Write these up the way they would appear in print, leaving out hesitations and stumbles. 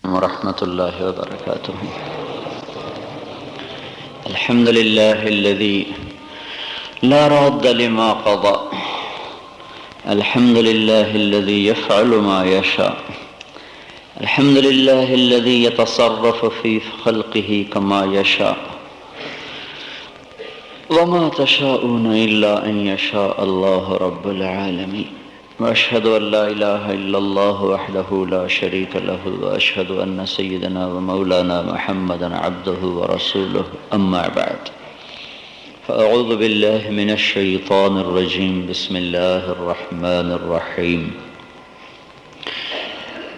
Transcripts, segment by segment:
ورحمة الله وبركاته. الحمد لله الذي لا راد لما قضى. الحمد لله الذي يفعل ما يشاء. الحمد لله الذي يتصرف في خلقه كما يشاء. وما تشاءون إلا أن يشاء الله رب العالمين. وأشهد أن لا إله إلا الله وحده لا شريك له، وأشهد أن سيدنا ومولانا محمدا عبده ورسوله. أما بعد، فأعوذ بالله من الشيطان الرجيم. بسم الله الرحمن الرحيم.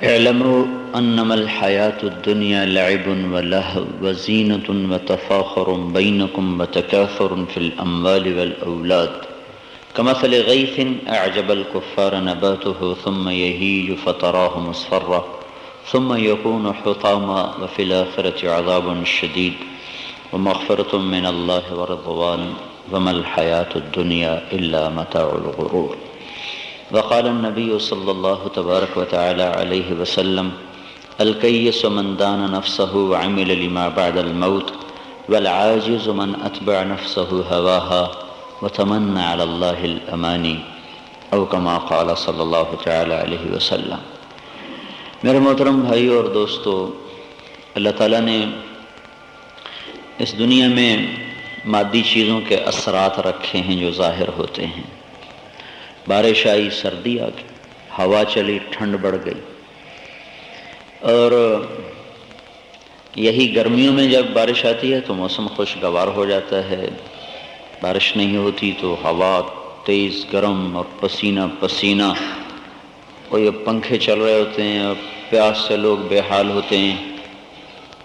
اعلموا أنما الحياة الدنيا لعب ولهو وزينة وتفاخر بينكم وتكاثر في الأموال والأولاد كمثل غيث أعجب الكفار نباته ثم يهيج فتراه مصفرا ثم يكون حطاما وفي الآخرة عذاب شديد ومغفرة من الله ورضوان وما الحياة الدنيا إلا متاع الغرور. وقال النبي صلى الله تبارك وتعالى عليه وسلم: الكيس من دان نفسه وعمل لما بعد الموت، والعاجز من أتبع نفسه هواها وتمنى على الله الأماني، أو كما قال صلی اللہ تعالی علیہ وسلم. میرے محترم بھائیو اور دوستو، اللہ تعالیٰ نے اس دنیا میں مادی چیزوں کے اثرات رکھے ہیں جو ظاہر ہوتے ہیں. بارش آئی، سردی آ گئی، ہوا چلی، ٹھنڈ بڑھ گئی. اور یہی گرمیوں میں جب بارش آتی ہے تو موسم خوشگوار ہو جاتا ہے. بارش نہیں ہوتی تو ہوا تیز گرم اور پسینہ پسینہ، اور یہ پنکھے چل رہے ہوتے ہیں اور پیاس سے لوگ بے حال ہوتے ہیں.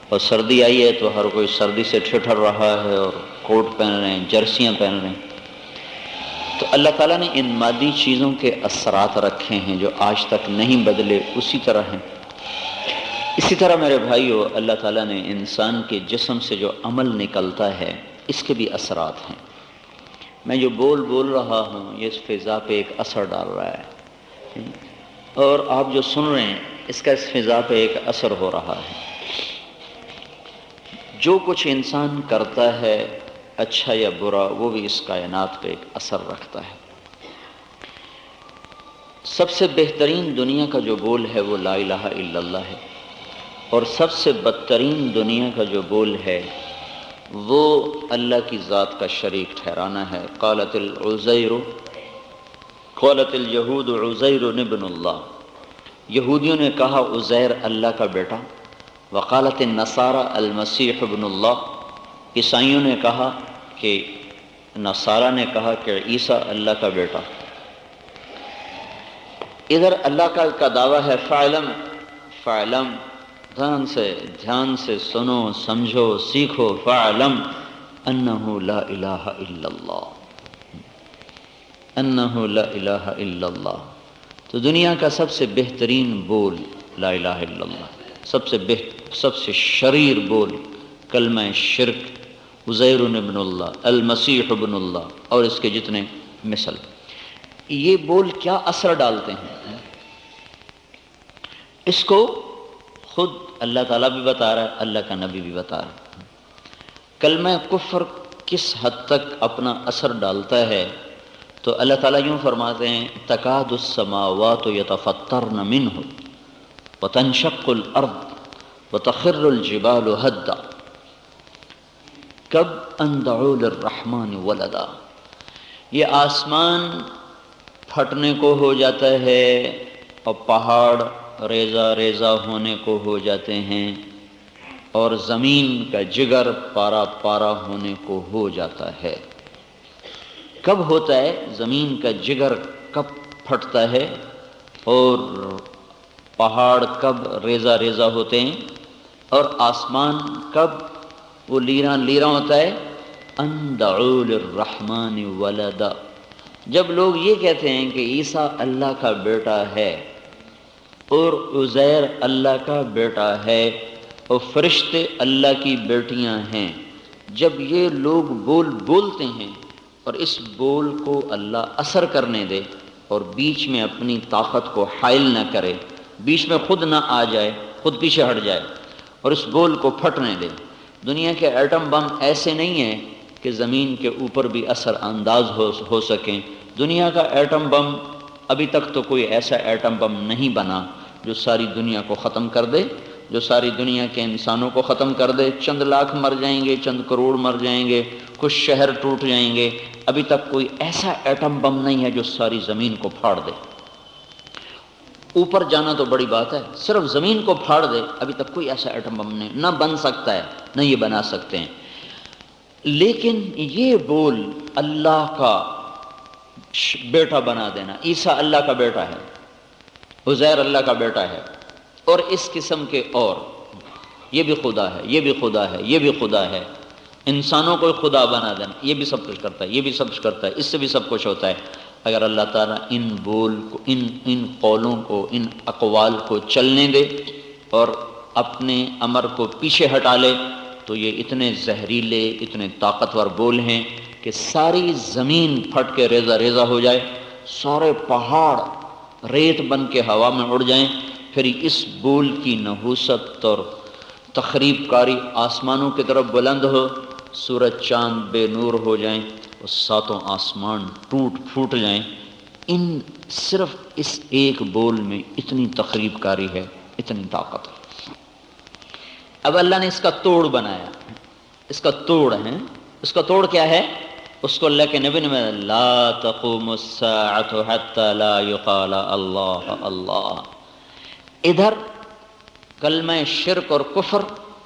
اور سردی آئی ہے تو ہر کوئی سردی سے ٹھٹر رہا ہے اور کوٹ پہن رہے ہیں، جرسیاں پہن رہے ہیں. تو اللہ تعالیٰ نے ان مادی چیزوں کے اثرات رکھے ہیں جو آج تک نہیں بدلے، اسی طرح ہیں. اسی طرح میرے بھائیو، اللہ تعالیٰ نے انسان کے جسم سے جو عمل نکلتا ہے اس کے بھی اثرات ہیں. میں جو بول رہا ہوں یہ اس فضا پہ ایک اثر ڈال رہا ہے، اور آپ جو سن رہے ہیں اس کا اس فضا پہ ایک اثر ہو رہا ہے. جو کچھ انسان کرتا ہے اچھا یا برا، وہ بھی اس کائنات پہ ایک اثر رکھتا ہے. سب سے بہترین دنیا کا جو بول ہے وہ لا الہ الا اللہ ہے، اور سب سے بدترین دنیا کا جو بول ہے وہ اللہ کی ذات کا شریک ٹھہرانا ہے. قالت اليہود عزیر ابن اللہ، یہودیوں نے کہا عزیر اللہ کا بیٹا. وقالت النصارى المسیح ابن اللہ، عیسائیوں نے کہا کہ نصارہ نے کہا کہ عیسیٰ اللہ کا بیٹا. ادھر اللہ کا دعویٰ ہے فعلم، دھیان سے سنو، سمجھو، سیکھو. فعلم انہ لا الہ الا اللہ، انہ لا الہ الا اللہ. تو دنیا کا سب سے بہترین بول لا الہ الا اللہ، سب سے شریر بول کلمہ شرک، عزیر ابن اللہ، المسیح ابن اللہ، اور اس کے جتنے مثل. یہ بول کیا اثر ڈالتے ہیں اس کو خود اللہ تعالیٰ بھی بتا رہا ہے، اللہ کا نبی بھی بتا رہا ہے. کلمہ کفر کس حد تک اپنا اثر ڈالتا ہے تو اللہ تعالیٰ یوں فرماتے ہیں: تکاد السماوات یتفطرن منہ وتنشق الارض وتخر الجبال هدا کب ان دعوا للرحمن ولدا. یہ آسمان پھٹنے کو ہو جاتا ہے اور پہاڑ ریزہ ہونے کو ہو جاتے ہیں، اور زمین کا جگر پارا ہونے کو ہو جاتا ہے. کب ہوتا ہے؟ زمین کا جگر کب پھٹتا ہے اور پہاڑ کب ریزہ ہوتے ہیں اور آسمان کب وہ لیراں ہوتا ہے؟ ان دعوا للرحمن ولدا، جب لوگ یہ کہتے ہیں کہ عیسیٰ اللہ کا بیٹا ہے اور عزیر اللہ کا بیٹا ہے اور فرشتے اللہ کی بیٹیاں ہیں. جب یہ لوگ بولتے ہیں اور اس بول کو اللہ اثر کرنے دے اور بیچ میں اپنی طاقت کو حائل نہ کرے، بیچ میں خود نہ آ جائے خود پیچھے ہٹ جائے اور اس بول کو پھٹنے دے۔ دنیا کے ایٹم بم ایسے نہیں ہیں کہ زمین کے اوپر بھی اثر انداز ہو سکیں۔ دنیا کا ایٹم بم ابھی تک تو کوئی ایسا ایٹم بم نہیں بنا جو ساری دنیا کو ختم کر دے، جو ساری دنیا کے انسانوں کو ختم کر دے۔ چند لاکھ مر جائیں گے، چند کروڑ مر جائیں گے، کچھ شہر ٹوٹ جائیں گے، ابھی تک کوئی ایسا ایٹم بم نہیں ہے جو ساری زمین کو پھاڑ دے۔ اوپر جانا تو بڑی بات ہے، صرف زمین کو پھاڑ دے ابھی تک کوئی ایسا ایٹم بم نہیں، نہ بن سکتا ہے، نہ یہ بنا سکتے ہیں۔ لیکن یہ بول اللہ کا بیٹا بنا دینا، عیسیٰ اللہ کا بیٹا ہے، عزیر اللہ کا بیٹا ہے، اور اس قسم کے اور یہ بھی خدا ہے، یہ بھی خدا ہے، یہ بھی خدا ہے، انسانوں کو خدا بنا دینا، یہ بھی سب کچھ کرتا ہے، یہ بھی سب کچھ کرتا ہے، اس سے بھی سب کچھ ہوتا ہے۔ اگر اللہ تعالیٰ ان بول کو، ان قولوں کو، ان اقوال کو چلنے دے اور اپنے امر کو پیچھے ہٹا لے تو یہ اتنے زہریلے، اتنے طاقتور بول ہیں کہ ساری زمین پھٹ کے ریزہ ریزہ ہو جائے، سارے پہاڑ ریت بن کے ہوا میں اڑ جائیں، پھر اس بول کی نحوست اور تخریب کاری آسمانوں کی طرف بلند ہو، سورج چاند بے نور ہو جائیں اور ساتوں آسمان ٹوٹ پھوٹ جائیں۔ ان صرف اس ایک بول میں اتنی تخریب کاری ہے، اتنی طاقت ہے۔ اب اللہ نے اس کا توڑ بنایا، اس کا توڑ ہے، اس کا توڑ کیا ہے؟ اس کو اللہ کے نبی نے میں لا تقوم الساعۃ حتی لا یقال اللہ اللہ۔ ادھر کلمہ شرک اور کفر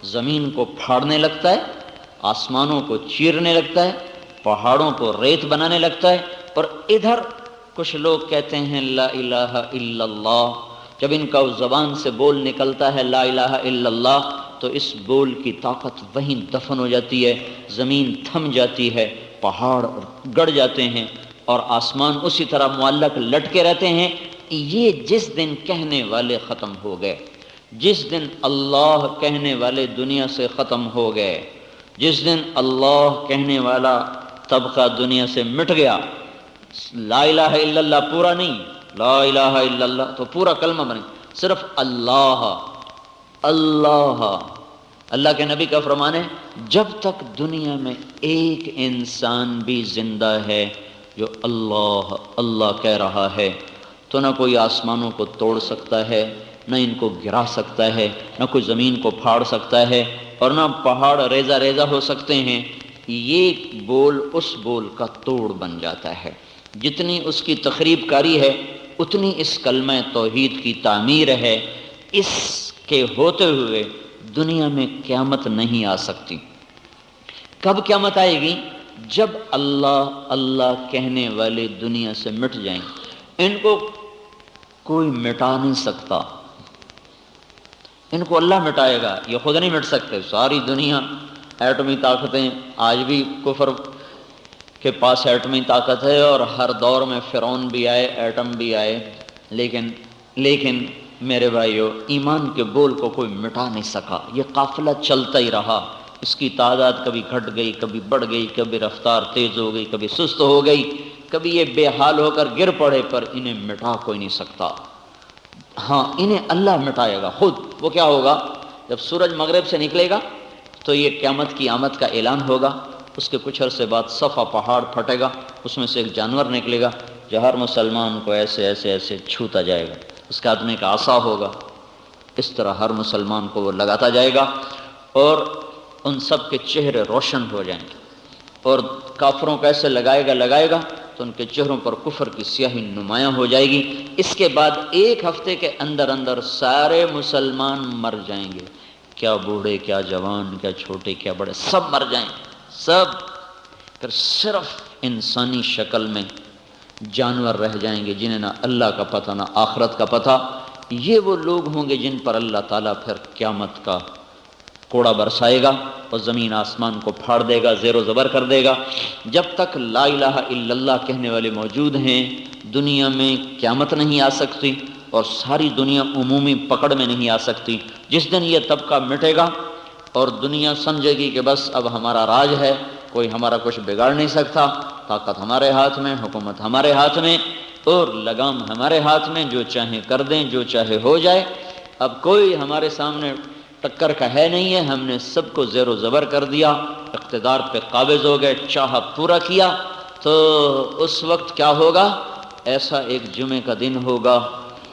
زمین کو پھاڑنے لگتا ہے، آسمانوں کو چیرنے لگتا ہے، پہاڑوں کو ریت بنانے لگتا ہے، اور ادھر کچھ لوگ کہتے ہیں لا الہ الا اللہ۔ جب ان کا زبان سے بول نکلتا ہے لا الہ الا اللہ تو اس بول کی طاقت وہیں دفن ہو جاتی ہے، زمین تھم جاتی ہے، پہاڑ گڑ جاتے ہیں اور آسمان اسی طرح معلق لٹکے رہتے ہیں۔ یہ جس دن کہنے والے ختم ہو گئے، جس دن اللہ کہنے والے دنیا سے ختم ہو گئے، جس دن اللہ کہنے والا طبقہ دنیا سے مٹ گیا، لا الہ الا اللہ پورا نہیں، لا الہ الا اللہ تو پورا کلمہ بنے، صرف اللہ اللہ۔ اللہ کے نبی کا فرمان ہے جب تک دنیا میں ایک انسان بھی زندہ ہے جو اللہ اللہ کہہ رہا ہے تو نہ کوئی آسمانوں کو توڑ سکتا ہے، نہ ان کو گرا سکتا ہے، نہ کوئی زمین کو پھاڑ سکتا ہے، اور نہ پہاڑ ریزہ ریزہ ہو سکتے ہیں۔ یہ بول اس بول کا توڑ بن جاتا ہے۔ جتنی اس کی تخریب کاری ہے اتنی اس کلمہ توحید کی تعمیر ہے۔ اس کے ہوتے ہوئے دنیا میں قیامت نہیں آ سکتی۔ کب قیامت آئے گی؟ جب اللہ اللہ کہنے والے دنیا سے مٹ جائیں۔ ان کو کوئی مٹا نہیں سکتا، ان کو اللہ مٹائے گا، یہ خود نہیں مٹ سکتے۔ ساری دنیا ایٹمی طاقتیں، آج بھی کفر کے پاس ایٹمی طاقت ہے اور ہر دور میں فرعون بھی آئے، ایٹم بھی آئے، لیکن میرے بھائیو ایمان کے بول کو کوئی مٹا نہیں سکا۔ یہ قافلہ چلتا ہی رہا، اس کی تعداد کبھی گھٹ گئی، کبھی بڑھ گئی، کبھی رفتار تیز ہو گئی، کبھی سست ہو گئی، کبھی یہ بے حال ہو کر گر پڑے، پر انہیں مٹا کوئی نہیں سکتا۔ ہاں انہیں اللہ مٹائے گا خود۔ وہ کیا ہوگا؟ جب سورج مغرب سے نکلے گا تو یہ قیامت کی آمد کا اعلان ہوگا۔ اس کے کچھ عرصے بعد صفا پہاڑ پھٹے گا، اس میں سے ایک جانور نکلے گا جو ہر مسلمان کو ایسے ایسے ایسے چھوتا جائے گا۔ اس کے ہاتھ میں ایک عصا ہوگا، اس طرح ہر مسلمان کو وہ لگاتا جائے گا اور ان سب کے چہرے روشن ہو جائیں گے، اور کافروں کو ایسے لگائے گا تو ان کے چہروں پر کفر کی سیاہی نمایاں ہو جائے گی۔ اس کے بعد ایک ہفتے کے اندر سارے مسلمان مر جائیں گے، کیا بوڑھے، کیا جوان، کیا چھوٹے، کیا بڑے، سب مر جائیں گے، سب۔ پھر صرف انسانی شکل میں جانور رہ جائیں گے جنہیں نہ اللہ کا پتہ نہ آخرت کا پتہ۔ یہ وہ لوگ ہوں گے جن پر اللہ تعالیٰ پھر قیامت کا کوڑا برسائے گا اور زمین آسمان کو پھاڑ دے گا، زیر و زبر کر دے گا۔ جب تک لا الہ الا اللہ کہنے والے موجود ہیں دنیا میں قیامت نہیں آ سکتی، اور ساری دنیا عمومی پکڑ میں نہیں آ سکتی۔ جس دن یہ طبقہ مٹے گا اور دنیا سمجھے گی کہ بس اب ہمارا راج ہے، کوئی ہمارا کچھ بگاڑ نہیں سکتا، طاقت ہمارے ہاتھ میں، حکومت ہمارے ہاتھ میں اور لگام ہمارے ہاتھ میں، جو چاہیں کر دیں، جو چاہے ہو جائے۔ اب کوئی ہمارے سامنے ٹکر کا ہے نہیں ہے، ہم نے سب کو زیر و زبر کر دیا، اقتدار پہ قابض ہو گئے، چاہا پورا کیا۔ تو اس وقت کیا ہوگا؟ ایسا ایک جمعے کا دن ہوگا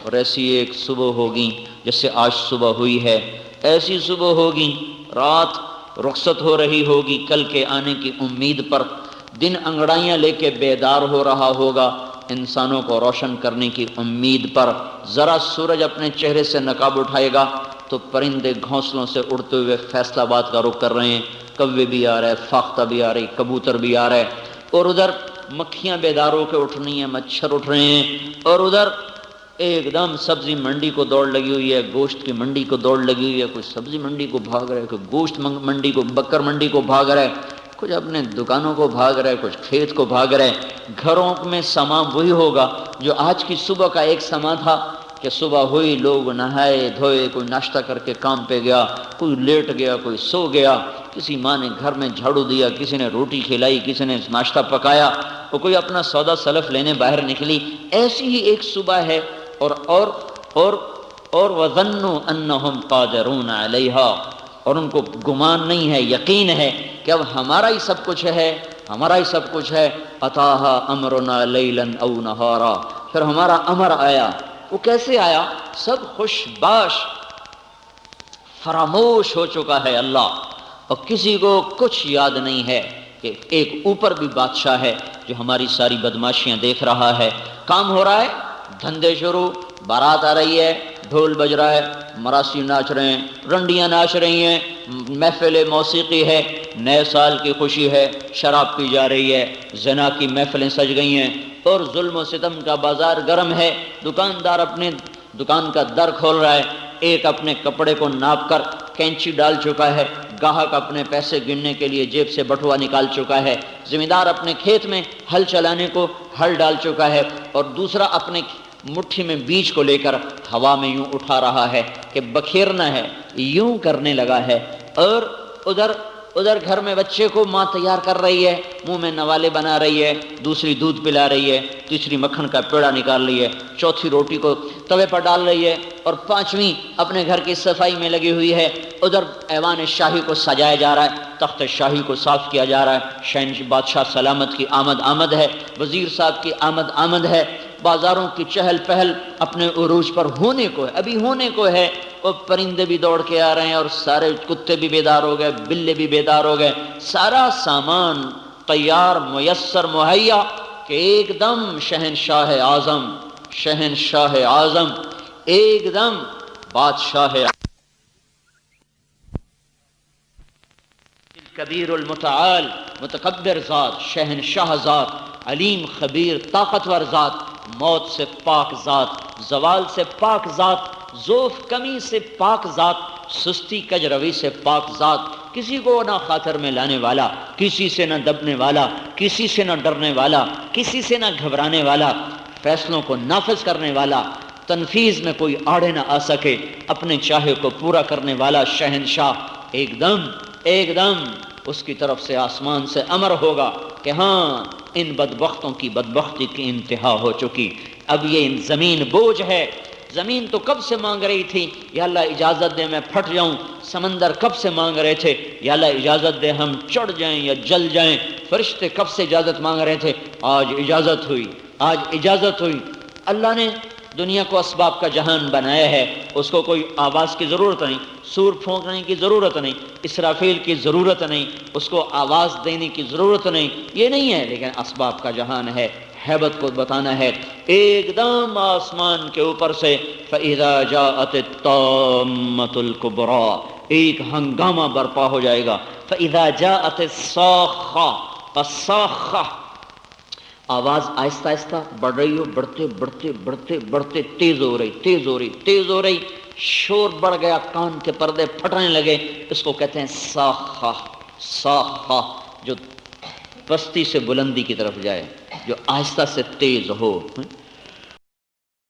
اور ایسی ایک صبح ہوگی جیسے آج صبح ہوئی ہے، ایسی صبح ہوگی، رات رخصت ہو رہی ہوگی کل کے آنے کی امید پر، دن انگڑائیاں لے کے بیدار ہو رہا ہوگا انسانوں کو روشن کرنے کی امید پر۔ ذرا سورج اپنے چہرے سے نقاب اٹھائے گا تو پرندے گھونسلوں سے اڑتے ہوئے فیصل آباد کا رخ کر رہے ہیں، کوے بھی آ رہے، فاختہ بھی آ رہی، کبوتر بھی آ رہے، اور ادھر مکھیاں بیدار ہو کے اٹھ رہی ہیں، مچھر اٹھ رہے ہیں، اور ادھر ایک دم سبزی منڈی کو دوڑ لگی ہوئی ہے، گوشت کی منڈی کو دوڑ لگی ہوئی ہے، کوئی سبزی منڈی کو بھاگ رہے، کوئی گوشت منڈی کو، بکر منڈی کو بھاگ رہے، کچھ اپنے دکانوں کو بھاگ رہے، کچھ کھیت کو بھاگ رہے۔ گھروں میں سما وہی ہوگا جو آج کی صبح کا ایک سما تھا کہ صبح ہوئی، لوگ نہائے دھوئے، کوئی ناشتہ کر کے کام پہ گیا، کوئی لیٹ گیا، کوئی سو گیا، کسی ماں نے گھر میں جھاڑو دیا، کسی نے روٹی کھلائی، کسی نے ناشتہ پکایا، اور کوئی اپنا سودا سلف لینے باہر نکلی۔ ایسی ہی ایک صبح ہے، اور وَظَنُّوا أَنَّهُمْ قَادِرُونَ عَلَيْهَا، اور ان کو گمان نہیں ہے، یقین ہے کہ اب ہمارا ہی سب کچھ ہے، ہمارا ہی سب کچھ ہے۔ أَتَاهَا أَمْرُنَا لَيْلًا أَوْ نَهَارًا، پھر ہمارا امر آیا۔ وہ کیسے آیا؟ سب خوش باش فراموش ہو چکا ہے اللہ، اور کسی کو کچھ یاد نہیں ہے کہ ایک اوپر بھی بادشاہ ہے جو ہماری ساری بدماشیاں دیکھ رہا ہے۔ کام ہو رہا ہے، دھندے شروع، بارات آ رہی ہے، ڈھول بج رہا ہے، مراسی ناچ رہے ہیں، رنڈیاں ناچ رہی ہیں، محفل موسیقی ہے، نئے سال کی خوشی ہے، شراب پی جا رہی ہے، زنا کی محفلیں سج گئی ہیں، اور ظلم و ستم کا بازار گرم ہے۔ دکاندار اپنے دکان کا در کھول رہا ہے، ایک اپنے کپڑے کو ناپ کر کینچی ڈال چکا ہے، گاہک اپنے پیسے گننے کے لیے جیب سے بٹوا نکال چکا ہے، زمیندار اپنے کھیت میں ہل چلانے کو ہل ڈال چکا ہے، اور دوسرا اپنے مٹھی میں بیج کو لے کر ہوا میں یوں اٹھا رہا ہے کہ بکھیرنا ہے، یوں کرنے لگا ہے۔ اور ادھر گھر میں بچے کو ماں تیار کر رہی ہے، منہ میں نوالے بنا رہی ہے، دوسری دودھ پلا رہی ہے، تیسری مکھن کا پیڑا نکال رہی ہے، چوتھی روٹی کو توے پر ڈال رہی ہے، اور پانچویں اپنے گھر کی صفائی میں لگی ہوئی ہے۔ ادھر ایوان شاہی کو سجایا جا رہا ہے، تخت شاہی کو صاف کیا جا رہا ہے، بادشاہ سلامت کی آمد ہے، وزیر صاحب کی آمد ہے، بازاروں کی چہل پہل اپنے عروج پر ہونے کو ہے، ابھی ہونے کو ہے، اور پرندے بھی دوڑ کے آ رہے ہیں، اور سارے کتے بھی بیدار ہو گئے، بلے بھی بیدار ہو گئے، سارا سامان تیار میسر مہیا کہ ایک دم شہنشاہ اعظم ایک دم بادشاہ کبیر المتعال متکبر ذات، شہنشاہ ذات، علیم خبیر طاقتور ذات، موت سے پاک ذات، زوال سے پاک ذات، ضعف کمی سے پاک ذات، سستی کج روی سے پاک ذات، کسی کو نہ خاطر میں لانے والا، کسی سے نہ دبنے والا، کسی سے نہ ڈرنے والا، کسی سے نہ گھبرانے والا، فیصلوں کو نافذ کرنے والا، تنفیذ میں کوئی آڑے نہ آ سکے، اپنے چاہے کو پورا کرنے والا شہنشاہ۔ ایک دم اس کی طرف سے آسمان سے امر ہوگا کہ ہاں ان بدبختوں کی بدبختی کی انتہا ہو چکی، اب یہ زمین بوجھ ہے۔ زمین تو کب سے مانگ رہی تھی یا اللہ اجازت دے میں پھٹ جاؤں، سمندر کب سے مانگ رہے تھے یا اللہ اجازت دے ہم چڑھ جائیں یا جل جائیں، فرشتے کب سے اجازت مانگ رہے تھے، آج اجازت ہوئی۔ اللہ نے دنیا کو اسباب کا جہان بنایا ہے، اس کو کوئی آواز کی ضرورت نہیں، سور پھونکنے کی ضرورت نہیں، اسرافیل کی ضرورت نہیں، اس کو آواز دینے کی ضرورت نہیں، یہ نہیں ہے، لیکن اسباب کا جہان ہے، ہیبت کو بتانا ہے۔ ایک دم آسمان کے اوپر سے فَإِذَا جَاءَتِ الطَّامَّةُ الْكُبْرَى، ایک ہنگامہ برپا ہو جائے گا۔ فَإِذَا جَاءَتِ الصَّاخَّةُ، آواز آہستہ آہستہ بڑھ رہی ہو، بڑھتے تیز ہو رہی، شور بڑھ گیا، کان کے پردے پھٹنے لگے، اس کو کہتے ہیں صاخہ، جو پستی سے بلندی کی طرف جائے، جو آہستہ سے تیز ہو۔